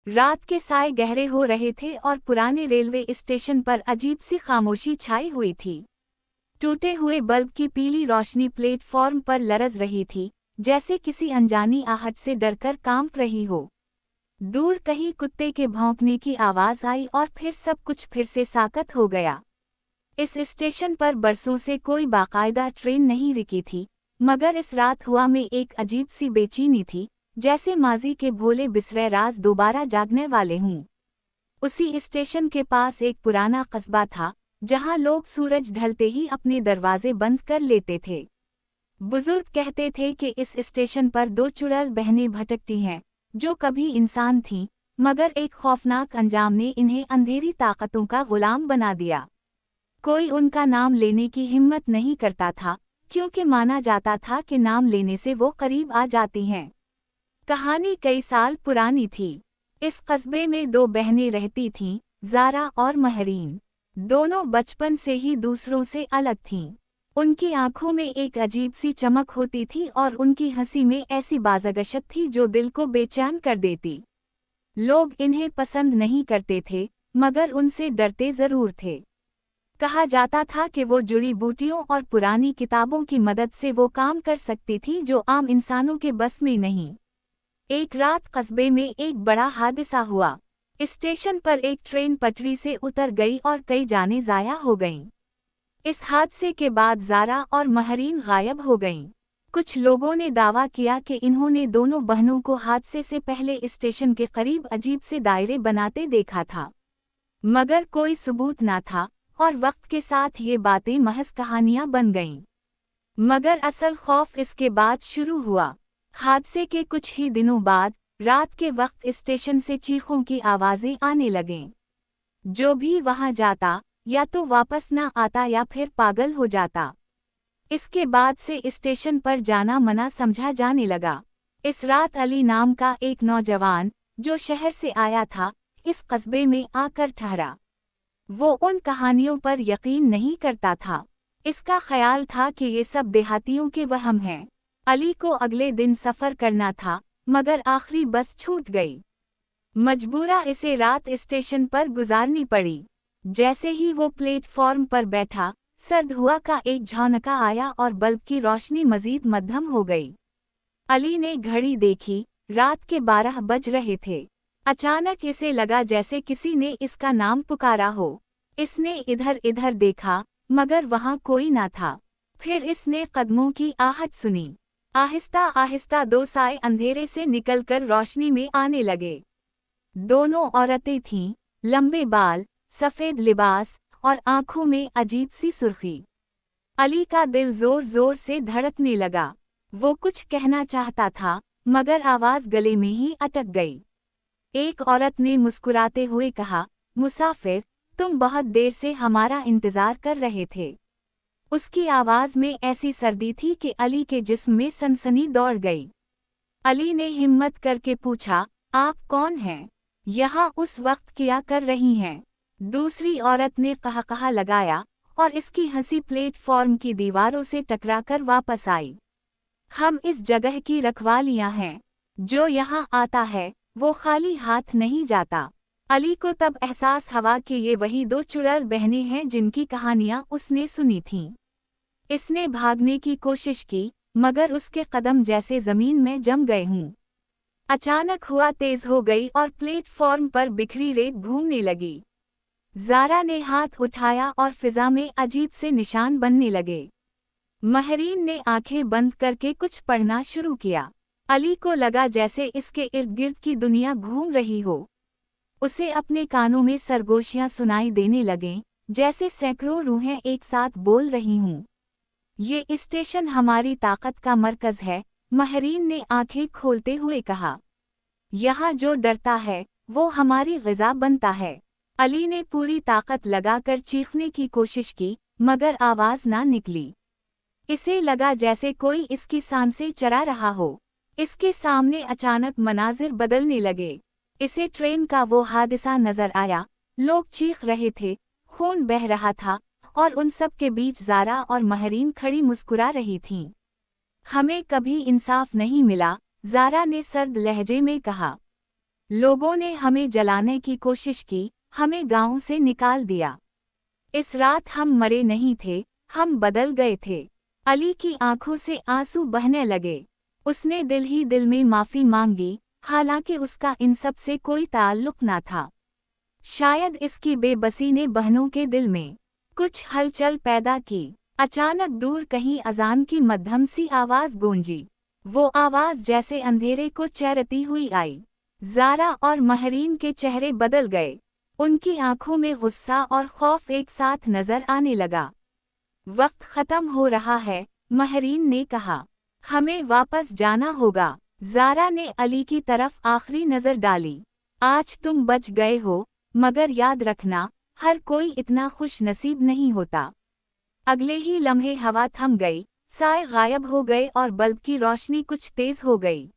रात के साए गहरे हो रहे थे और पुराने रेलवे स्टेशन पर अजीब सी खामोशी छाई हुई थी। टूटे हुए बल्ब की पीली रोशनी प्लेटफॉर्म पर लरज रही थी, जैसे किसी अनजानी आहट से डरकर कांप रही हो। दूर कहीं कुत्ते के भौंकने की आवाज आई और फिर सब कुछ फिर से साकत हो गया। इस स्टेशन पर बरसों से कोई बाकायदा ट्रेन नहीं रुकी थी, मगर इस रात हवा में एक अजीब सी बेचैनी थी, जैसे माजी के भोले बिसरे राज दोबारा जागने वाले हों। उसी स्टेशन के पास एक पुराना कस्बा था, जहां लोग सूरज ढलते ही अपने दरवाजे बंद कर लेते थे। बुजुर्ग कहते थे कि इस स्टेशन पर दो चुड़ैल बहनें भटकती हैं, जो कभी इंसान थीं, मगर एक खौफनाक अंजाम ने इन्हें अंधेरी ताकतों का गुलाम बना दिया। कोई उनका नाम लेने की हिम्मत नहीं करता था, क्योंकि माना जाता था कि नाम लेने से वो करीब आ जाती हैं। कहानी कई साल पुरानी थी। इस कस्बे में दो बहनें रहती थीं, ज़ारा और महरीन। दोनों बचपन से ही दूसरों से अलग थीं। उनकी आंखों में एक अजीब सी चमक होती थी और उनकी हंसी में ऐसी बाज़गशत थी जो दिल को बेचैन कर देती। लोग इन्हें पसंद नहीं करते थे, मगर उनसे डरते ज़रूर थे। कहा जाता था कि वो जुड़ी बूटियों और पुरानी किताबों की मदद से वो काम कर सकती थी जो आम इंसानों के बस में नहीं। एक रात कस्बे में एक बड़ा हादसा हुआ। स्टेशन पर एक ट्रेन पटरी से उतर गई और कई जानें ज़ाया हो गईं। इस हादसे के बाद ज़ारा और महरीन गायब हो गईं। कुछ लोगों ने दावा किया कि इन्होंने दोनों बहनों को हादसे से पहले स्टेशन के करीब अजीब से दायरे बनाते देखा था, मगर कोई सबूत न था और वक्त के साथ ये बातें महज कहानियां बन गईं। मगर असल खौफ इसके बाद शुरू हुआ। हादसे के कुछ ही दिनों बाद रात के वक्त स्टेशन से चीखों की आवाज़ें आने लगीं। जो भी वहां जाता या तो वापस न आता या फिर पागल हो जाता। इसके बाद से स्टेशन पर जाना मना समझा जाने लगा। इस रात अली नाम का एक नौजवान, जो शहर से आया था, इस कस्बे में आकर ठहरा। वो उन कहानियों पर यकीन नहीं करता था। इसका ख्याल था कि ये सब देहातियों के वहम हैं। अली को अगले दिन सफ़र करना था, मगर आखिरी बस छूट गई। मजबूरा इसे रात स्टेशन पर गुजारनी पड़ी। जैसे ही वो प्लेटफॉर्म पर बैठा, सर्द हुआ का एक झोंका आया और बल्ब की रोशनी मजीद मध्यम हो गई। अली ने घड़ी देखी, रात के 12 बज रहे थे। अचानक इसे लगा जैसे किसी ने इसका नाम पुकारा हो। इसने इधर इधर देखा, मगर वहां कोई ना था। फिर इसने कदमों की आहट सुनी। आहिस्ता आहिस्ता दो साए अंधेरे से निकलकर रोशनी में आने लगे। दोनों औरतें थीं, लंबे बाल, सफ़ेद लिबास और आंखों में अजीब सी सुर्खी। अली का दिल जोर जोर से धड़कने लगा। वो कुछ कहना चाहता था, मगर आवाज़ गले में ही अटक गई। एक औरत ने मुस्कुराते हुए कहा, मुसाफिर, तुम बहुत देर से हमारा इंतज़ार कर रहे थे। उसकी आवाज़ में ऐसी सर्दी थी कि अली के जिस्म में सनसनी दौड़ गई। अली ने हिम्मत करके पूछा, आप कौन हैं? यहाँ उस वक्त क्या कर रही हैं? दूसरी औरत ने कहकहा लगाया और इसकी हंसी प्लेटफॉर्म की दीवारों से टकराकर वापस आई। हम इस जगह की रखवालियाँ हैं। जो यहाँ आता है, वो खाली हाथ नहीं जाता। अली को तब एहसास हुआ कि ये वही दो चुड़ैल बहनें हैं जिनकी कहानियाँ उसने सुनी थीं। इसने भागने की कोशिश की, मगर उसके कदम जैसे ज़मीन में जम गए हों। अचानक हवा तेज हो गई और प्लेटफॉर्म पर बिखरी रेत घूमने लगी। ज़ारा ने हाथ उठाया और फिजा में अजीब से निशान बनने लगे। महरीन ने आंखें बंद करके कुछ पढ़ना शुरू किया। अली को लगा जैसे इसके इर्द गिर्द की दुनिया घूम रही हो। उसे अपने कानों में सरगोशियां सुनाई देने लगें, जैसे सैकड़ों रूहें एक साथ बोल रही हों। ये स्टेशन हमारी ताकत का मरकज़ है, महरीन ने आंखें खोलते हुए कहा। यहाँ जो डरता है, वो हमारी ग़िज़ा बनता है। अली ने पूरी ताकत लगाकर चीखने की कोशिश की, मगर आवाज़ ना निकली। इसे लगा जैसे कोई इसकी सांसें चरा रहा हो। इसके सामने अचानक मनाजिर बदलने लगे। इसे ट्रेन का वो हादसा नजर आया। लोग चीख रहे थे, खून बह रहा था, और उन सब के बीच ज़ारा और महरीन खड़ी मुस्कुरा रही थीं। हमें कभी इंसाफ नहीं मिला, ज़ारा ने सर्द लहजे में कहा। लोगों ने हमें जलाने की कोशिश की, हमें गांव से निकाल दिया। इस रात हम मरे नहीं थे, हम बदल गए थे। अली की आंखों से आंसू बहने लगे। उसने दिल ही दिल में माफी मांगी, हालांकि उसका इन सब से कोई ताल्लुक ना था। शायद इसकी बेबसी ने बहनों के दिल में कुछ हलचल पैदा की। अचानक दूर कहीं अजान की मध्यम सी आवाज गूंजी। वो आवाज जैसे अंधेरे को चीरती हुई आई। ज़ारा और महरीन के चेहरे बदल गए। उनकी आंखों में गुस्सा और खौफ एक साथ नजर आने लगा। वक्त खत्म हो रहा है, महरीन ने कहा। हमें वापस जाना होगा। ज़ारा ने अली की तरफ आखिरी नजर डाली। आज तुम बच गए हो, मगर याद रखना, हर कोई इतना खुश नसीब नहीं होता। अगले ही लम्हे हवा थम गई, साए गायब हो गए और बल्ब की रोशनी कुछ तेज हो गई।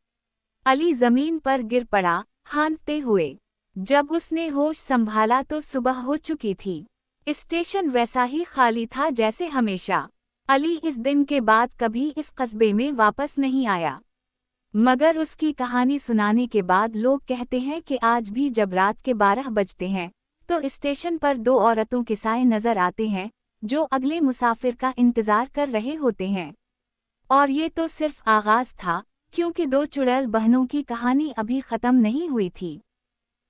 अली जमीन पर गिर पड़ा, हांफते हुए। जब उसने होश संभाला तो सुबह हो चुकी थी। स्टेशन वैसा ही खाली था जैसे हमेशा। अली इस दिन के बाद कभी इस कस्बे में वापस नहीं आया। मगर उसकी कहानी सुनाने के बाद लोग कहते हैं कि आज भी जब रात के 12 बजते हैं तो स्टेशन पर 2 औरतों के साए नजर आते हैं जो अगले मुसाफिर का इंतजार कर रहे होते हैं। और ये तो सिर्फ आगाज था, क्योंकि 2 चुड़ैल बहनों की कहानी अभी खत्म नहीं हुई थी।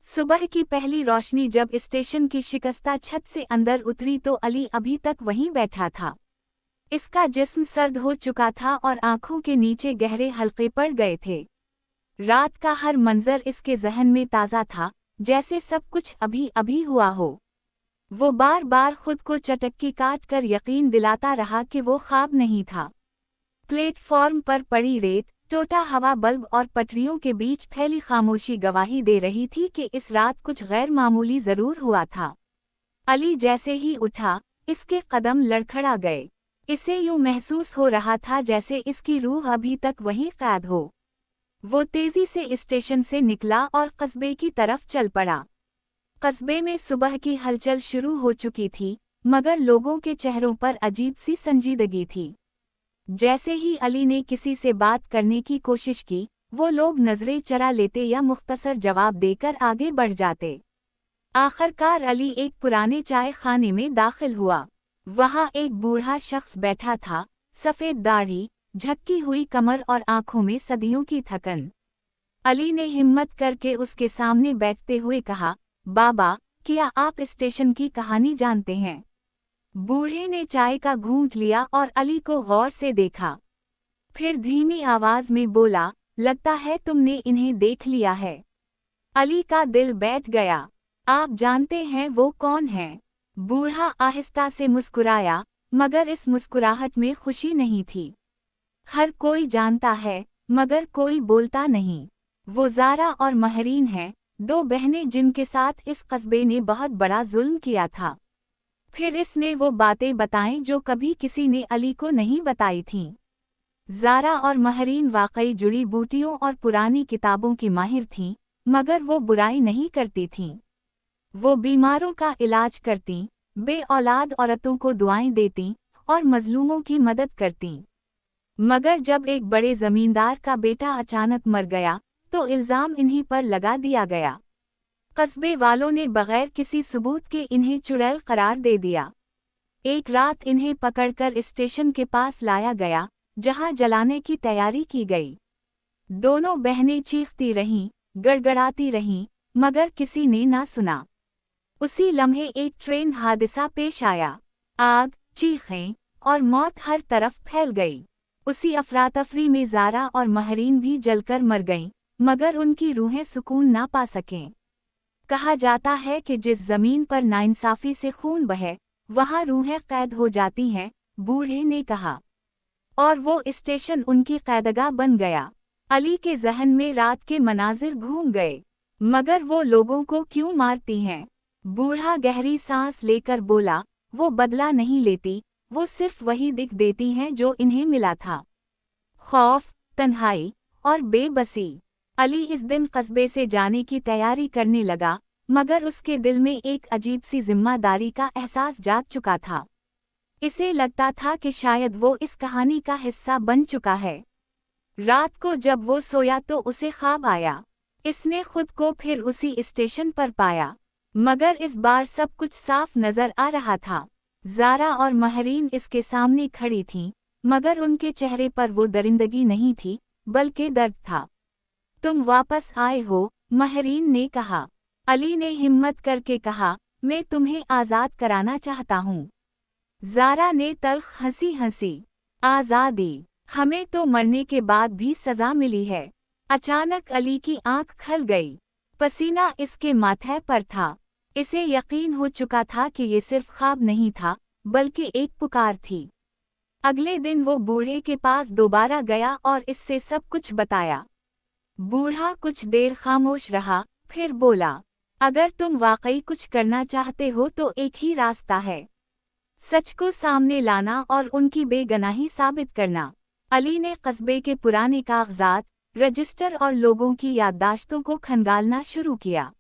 सुबह की पहली रोशनी जब स्टेशन की शिकस्ता छत से अंदर उतरी तो अली अभी तक वहीं बैठा था। इसका जिस्म सर्द हो चुका था और आंखों के नीचे गहरे हल्के पड़ गए थे। रात का हर मंजर इसके जहन में ताज़ा था, जैसे सब कुछ अभी अभी हुआ हो। वो बार बार खुद को चटक्की काट कर यकीन दिलाता रहा कि वो ख्वाब नहीं था। प्लेटफॉर्म पर पड़ी रेत, टूटा हवा बल्ब और पटरियों के बीच फैली खामोशी गवाही दे रही थी कि इस रात कुछ गैर मामूली जरूर हुआ था। अली जैसे ही उठा, इसके कदम लड़खड़ा गए। इसे यूं महसूस हो रहा था जैसे इसकी रूह अभी तक वहीं कैद हो। वो तेजी से स्टेशन से निकला और कस्बे की तरफ चल पड़ा। कस्बे में सुबह की हलचल शुरू हो चुकी थी, मगर लोगों के चेहरों पर अजीब सी संजीदगी थी। जैसे ही अली ने किसी से बात करने की कोशिश की, वो लोग नजरें चरा लेते या मुख्तसर जवाब देकर आगे बढ़ जाते। आखिरकार अली एक पुराने चाय खाने में दाखिल हुआ। वहाँ एक बूढ़ा शख्स बैठा था, सफ़ेद दाढ़ी, झक्की हुई कमर और आंखों में सदियों की थकन। अली ने हिम्मत करके उसके सामने बैठते हुए कहा, बाबा, क्या आप स्टेशन की कहानी जानते हैं? बूढ़े ने चाय का घूंट लिया और अली को गौर से देखा। फिर धीमी आवाज में बोला, लगता है तुमने इन्हें देख लिया है। अली का दिल बैठ गया। आप जानते हैं वो कौन हैं? बूढ़ा आहिस्ता से मुस्कुराया, मगर इस मुस्कुराहट में खुशी नहीं थी। हर कोई जानता है, मगर कोई बोलता नहीं। वो ज़ारा और महरीन हैं, 2 बहनें जिनके साथ इस कस्बे ने बहुत बड़ा जुल्म किया था। फिर इसने वो बातें बताईं जो कभी किसी ने अली को नहीं बताई थीं। ज़ारा और महरीन वाकई जुड़ी बूटियों और पुरानी किताबों की माहिर थीं, मगर वो बुराई नहीं करती थीं। वो बीमारों का इलाज करतीं, बे औलाद औरतों को दुआएं देतीं और मजलूमों की मदद करतीं। मगर जब एक बड़े जमींदार का बेटा अचानक मर गया, तो इल्ज़ाम इन्हीं पर लगा दिया गया। कस्बे वालों ने बगैर किसी सबूत के इन्हें चुड़ैल करार दे दिया। एक रात इन्हें पकड़कर स्टेशन के पास लाया गया, जहां जलाने की तैयारी की गई। दोनों बहनें चीखती रहीं, गड़गड़ाती रहीं, मगर किसी ने ना सुना। उसी लम्हे एक ट्रेन हादसा पेश आया। आग, चीखें और मौत हर तरफ फैल गई। उसी अफरातफरी में ज़ारा और महरीन भी जलकर मर गईं, मगर उनकी रूहें सुकून ना पा सकें। कहा जाता है कि जिस जमीन पर नाइंसाफी से खून बहे, वहाँ रूहें कैद हो जाती हैं, बूढ़े ने कहा। और वो स्टेशन उनकी कैदगाह बन गया। अली के जहन में रात के मनाजिर घूम गए। मगर वो लोगों को क्यों मारती हैं? बूढ़ा गहरी सांस लेकर बोला, वो बदला नहीं लेती, वो सिर्फ वही दिख देती हैं जो इन्हें मिला था। खौफ, तन्हाई और बेबसी। अली इस दिन कस्बे से जाने की तैयारी करने लगा, मगर उसके दिल में एक अजीब सी जिम्मेदारी का एहसास जाग चुका था। इसे लगता था कि शायद वो इस कहानी का हिस्सा बन चुका है। रात को जब वो सोया तो उसे ख्वाब आया। इसने खुद को फिर उसी स्टेशन पर पाया, मगर इस बार सब कुछ साफ नजर आ रहा था। ज़ारा और महरीन इसके सामने खड़ी थीं, मगर उनके चेहरे पर वो दरिंदगी नहीं थी, बल्कि दर्द था। तुम वापस आए हो, महरीन ने कहा। अली ने हिम्मत करके कहा, मैं तुम्हें आज़ाद कराना चाहता हूँ। ज़ारा ने तल्ख हंसी हंसी, आज़ादी? हमें तो मरने के बाद भी सज़ा मिली है। अचानक अली की आंख खल गई। पसीना इसके माथे पर था। इसे यकीन हो चुका था कि ये सिर्फ ख्वाब नहीं था, बल्कि एक पुकार थी। अगले दिन वो बूढ़े के पास दोबारा गया और इससे सब कुछ बताया। बूढ़ा कुछ देर खामोश रहा, फिर बोला, अगर तुम वाकई कुछ करना चाहते हो तो एक ही रास्ता है, सच को सामने लाना और उनकी बेगुनाही साबित करना। अली ने कस्बे के पुराने कागजात, रजिस्टर और लोगों की याददाश्तों को खंगालना शुरू किया।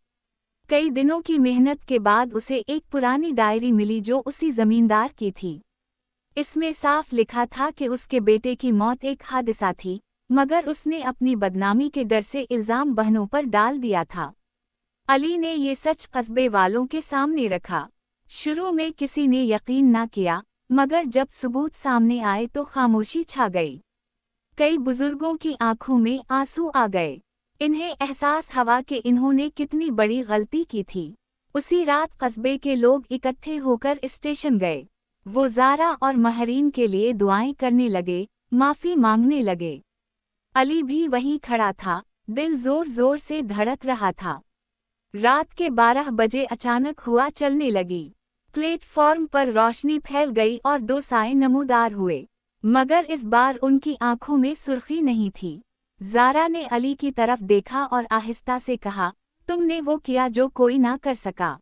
कई दिनों की मेहनत के बाद उसे एक पुरानी डायरी मिली जो उसी जमींदार की थी। इसमें साफ लिखा था कि उसके बेटे की मौत एक हादसा थी, मगर उसने अपनी बदनामी के डर से इल्जाम बहनों पर डाल दिया था। अली ने ये सच कस्बे वालों के सामने रखा। शुरू में किसी ने यकीन न किया, मगर जब सबूत सामने आए तो खामोशी छा गई। कई बुजुर्गों की आंखों में आंसू आ गए। इन्हें एहसास हुआ कि इन्होंने कितनी बड़ी गलती की थी। उसी रात कस्बे के लोग इकट्ठे होकर स्टेशन गए। वो ज़ारा और महरीन के लिए दुआएं करने लगे, माफ़ी मांगने लगे। अली भी वहीं खड़ा था, दिल जोर जोर से धड़क रहा था। रात के 12 बजे अचानक हुआ चलने लगी। प्लेटफॉर्म पर रोशनी फैल गई और दो साए नमूदार हुए, मगर इस बार उनकी आंखों में सुर्खी नहीं थी। ज़ारा ने अली की तरफ देखा और आहिस्ता से कहा, तुमने वो किया जो कोई ना कर सका।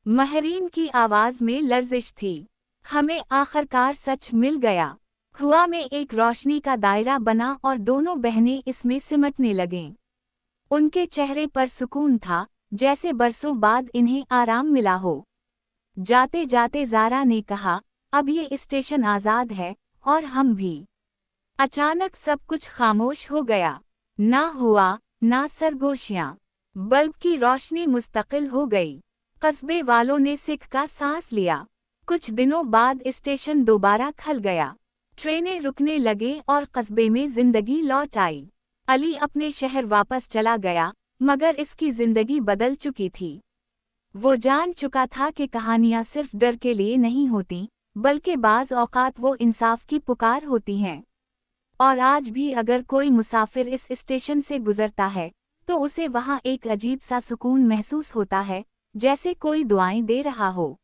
महरीन की आवाज़ में लर्जिश थी। हमें आखिरकार सच मिल गया। हुआ में एक रोशनी का दायरा बना और दोनों बहनें इसमें सिमटने लगें। उनके चेहरे पर सुकून था, जैसे बरसों बाद इन्हें आराम मिला हो। जाते जाते ज़ारा ने कहा, अब ये स्टेशन आज़ाद है, और हम भी। अचानक सब कुछ खामोश हो गया। ना हुआ, ना सरगोशियाँ। बल्ब की रोशनी मुस्तकिल हो गई। कस्बे वालों ने सिक का सांस लिया। कुछ दिनों बाद स्टेशन दोबारा खल गया। ट्रेनें रुकने लगे और कस्बे में जिंदगी लौट आई। अली अपने शहर वापस चला गया, मगर इसकी जिंदगी बदल चुकी थी। वो जान चुका था कि कहानियाँ सिर्फ डर के लिए नहीं होती, बल्कि बाज़ औक़ात वो इंसाफ की पुकार होती हैं। और आज भी अगर कोई मुसाफिर इस स्टेशन से गुजरता है, तो उसे वहाँ एक अजीब सा सुकून महसूस होता है, जैसे कोई दुआएं दे रहा हो।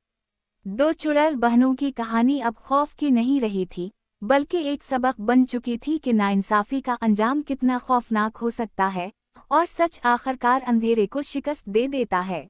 दो चुड़ैल बहनों की कहानी अब खौफ की नहीं रही थी, बल्कि एक सबक बन चुकी थी कि नाइंसाफ़ी का अंजाम कितना खौफनाक हो सकता है, और सच आखिरकार अंधेरे को शिकस्त दे देता है।